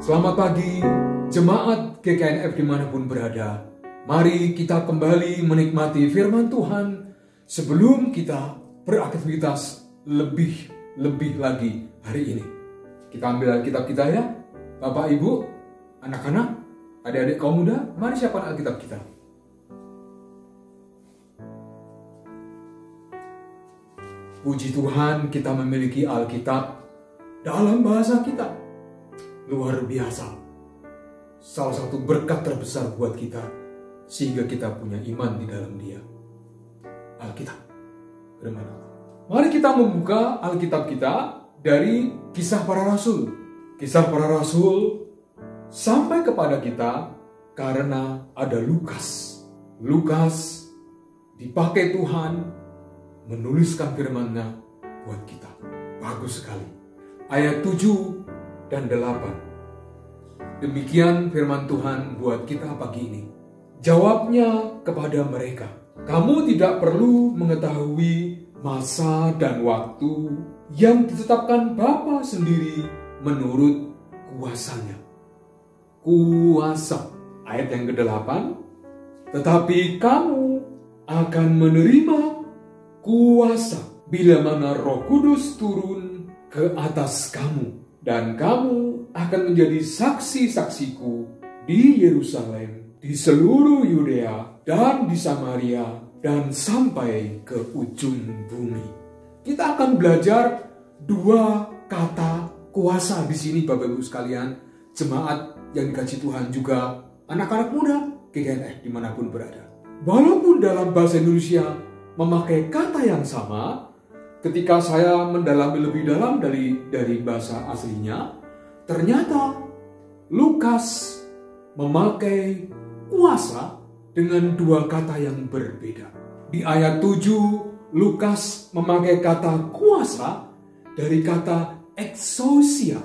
Selamat pagi, jemaat GKNF dimanapun berada. Mari kita kembali menikmati firman Tuhan sebelum kita beraktivitas lebih lagi hari ini. Kita ambil Alkitab kita ya, Bapak, Ibu, anak-anak, adik-adik kaum muda, mari siapkan Alkitab kita. Puji Tuhan, kita memiliki Alkitab dalam bahasa kita. Luar biasa. Salah satu berkat terbesar buat kita, sehingga kita punya iman di dalam Dia. Alkitab, firman Allah. Mari kita membuka Alkitab kita dari Kisah Para Rasul. Kisah Para Rasul sampai kepada kita karena ada Lukas. Lukas dipakai Tuhan menuliskan firman-Nya buat kita. Bagus sekali. Ayat 7 dan 8. Demikian firman Tuhan buat kita pagi ini. Jawabnya kepada mereka, kamu tidak perlu mengetahui masa dan waktu yang ditetapkan Bapa sendiri menurut kuasanya. Kuasa. Ayat yang ke-8. Tetapi kamu akan menerima kuasa bila mana Roh Kudus turun ke atas kamu. Dan kamu akan menjadi saksi-saksiku di Yerusalem, di seluruh Yudea dan di Samaria, dan sampai ke ujung bumi. Kita akan belajar dua kata kuasa di sini, Bapak Ibu sekalian, jemaat yang dikasihi Tuhan, juga anak-anak muda GKNF dimanapun berada. Walaupun dalam bahasa Indonesia memakai kata yang sama, ketika saya mendalami lebih dalam dari bahasa aslinya, ternyata Lukas memakai kuasa dengan dua kata yang berbeda. Di ayat 7, Lukas memakai kata kuasa dari kata exousia.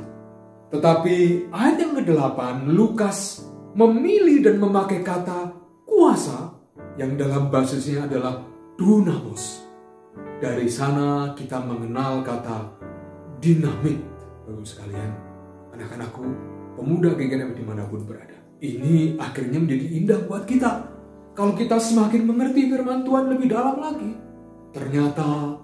Tetapi ayat yang ke-8, Lukas memilih dan memakai kata kuasa yang dalam bahasa Indonesia adalah dunamos. Dari sana kita mengenal kata dinamit. Bapak sekalian, anak-anakku, pemuda GKNF dimanapun berada. Ini akhirnya menjadi indah buat kita. Kalau kita semakin mengerti firman Tuhan lebih dalam lagi. Ternyata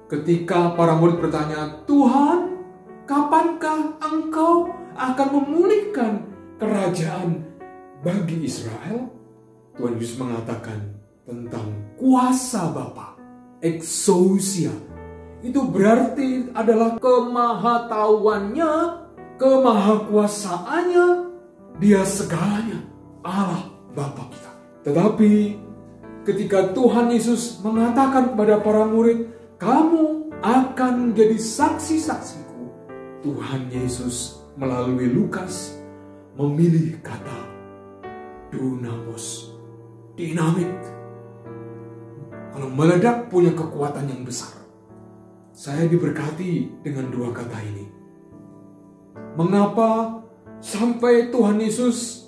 ketika para murid bertanya, Tuhan, kapankah Engkau akan memulihkan kerajaan bagi Israel? Tuhan Yesus mengatakan tentang kuasa Bapa. Exousia itu berarti adalah kemahatauannya, kemahakuasaannya, Dia segalanya, Allah Bapa kita. Tetapi ketika Tuhan Yesus mengatakan kepada para murid, kamu akan menjadi saksi-saksiku, Tuhan Yesus melalui Lukas memilih kata dunamos, dinamit. Kalau meledak punya kekuatan yang besar. Saya diberkati dengan dua kata ini. Mengapa sampai Tuhan Yesus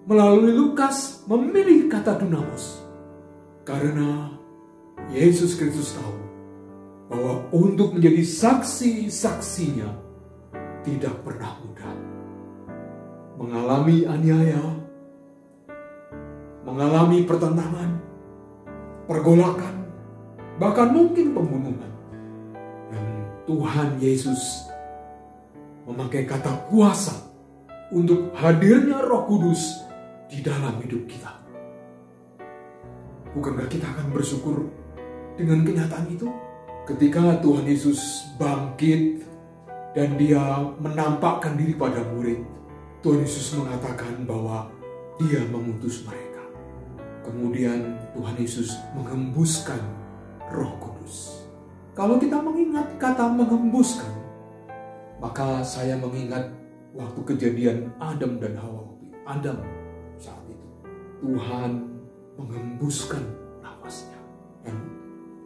melalui Lukas memilih kata dunamos? Karena Yesus Kristus tahu bahwa untuk menjadi saksi-saksinya tidak pernah mudah. Mengalami aniaya, mengalami pertentangan, pergolakan, bahkan mungkin pembunuhan. Dan Tuhan Yesus memakai kata kuasa untuk hadirnya Roh Kudus di dalam hidup kita. Bukankah kita akan bersyukur dengan kenyataan itu? Ketika Tuhan Yesus bangkit dan Dia menampakkan diri pada murid, Tuhan Yesus mengatakan bahwa Dia mengutus mereka. Kemudian Tuhan Yesus menghembuskan Roh Kudus. Kalau kita mengingat kata menghembuskan, maka saya mengingat waktu kejadian Adam dan Hawa. Adam saat itu, Tuhan menghembuskan nafasnya. Dan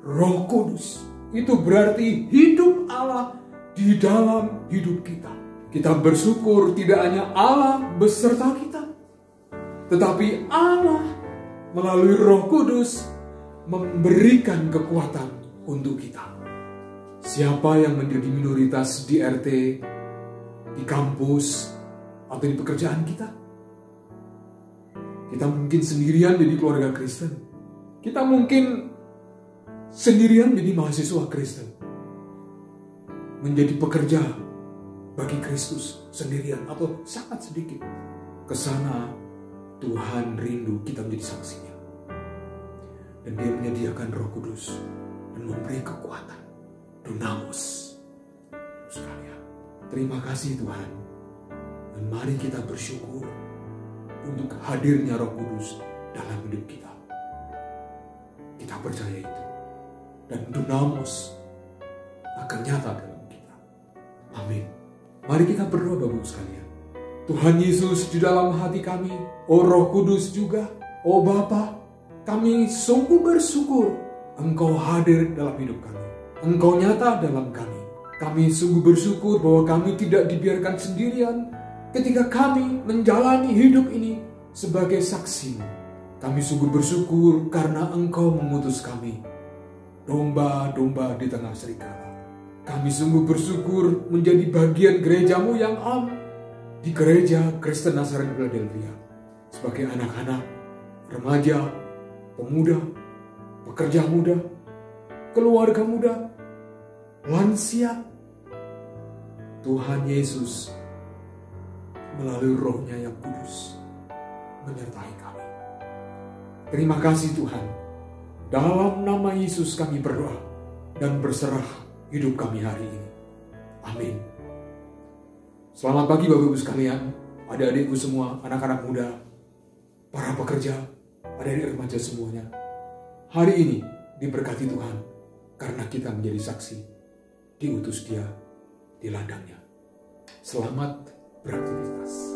Roh Kudus itu berarti hidup Allah di dalam hidup kita. Kita bersyukur tidak hanya Allah beserta kita, tetapi Allah melalui Roh Kudus memberikan kekuatan untuk kita. Siapa yang menjadi minoritas di RT di kampus, atau di pekerjaan kita. Kita mungkin sendirian jadi keluarga Kristen. Kita mungkin sendirian jadi mahasiswa Kristen. Menjadi pekerja bagi Kristus sendirian atau sangat sedikit. Kesana Tuhan rindu kita menjadi saksinya. Dan Dia menyediakan Roh Kudus dan memberi kekuatan. Dunamis. Sekalian, terima kasih Tuhan. Dan mari kita bersyukur untuk hadirnya Roh Kudus dalam hidup kita. Kita percaya itu. Dan dunamis akan nyata dalam kita. Amin. Mari kita berdoa Bapak Ibu sekalian. Tuhan Yesus di dalam hati kami, oh Roh Kudus juga, oh Bapa, kami sungguh bersyukur Engkau hadir dalam hidup kami. Engkau nyata dalam kami. Kami sungguh bersyukur bahwa kami tidak dibiarkan sendirian ketika kami menjalani hidup ini sebagai saksi-Mu. Kami sungguh bersyukur karena Engkau mengutus kami, domba-domba di tengah serigala. Kami sungguh bersyukur menjadi bagian gereja-Mu yang am di Gereja Kristen Nazaret Philadelphia. Sebagai anak-anak, remaja, pemuda, pekerja muda, keluarga muda, lansia, Tuhan Yesus melalui Roh-Nya yang kudus menyertai kami. Terima kasih Tuhan. Dalam nama Yesus kami berdoa dan berserah hidup kami hari ini. Amin. Selamat pagi Bapak Ibu sekalian, adik-adikku semua, anak-anak muda, para pekerja, adik-adik remaja semuanya. Hari ini diberkati Tuhan karena kita menjadi saksi, diutus Dia di ladangnya. Selamat beraktivitas.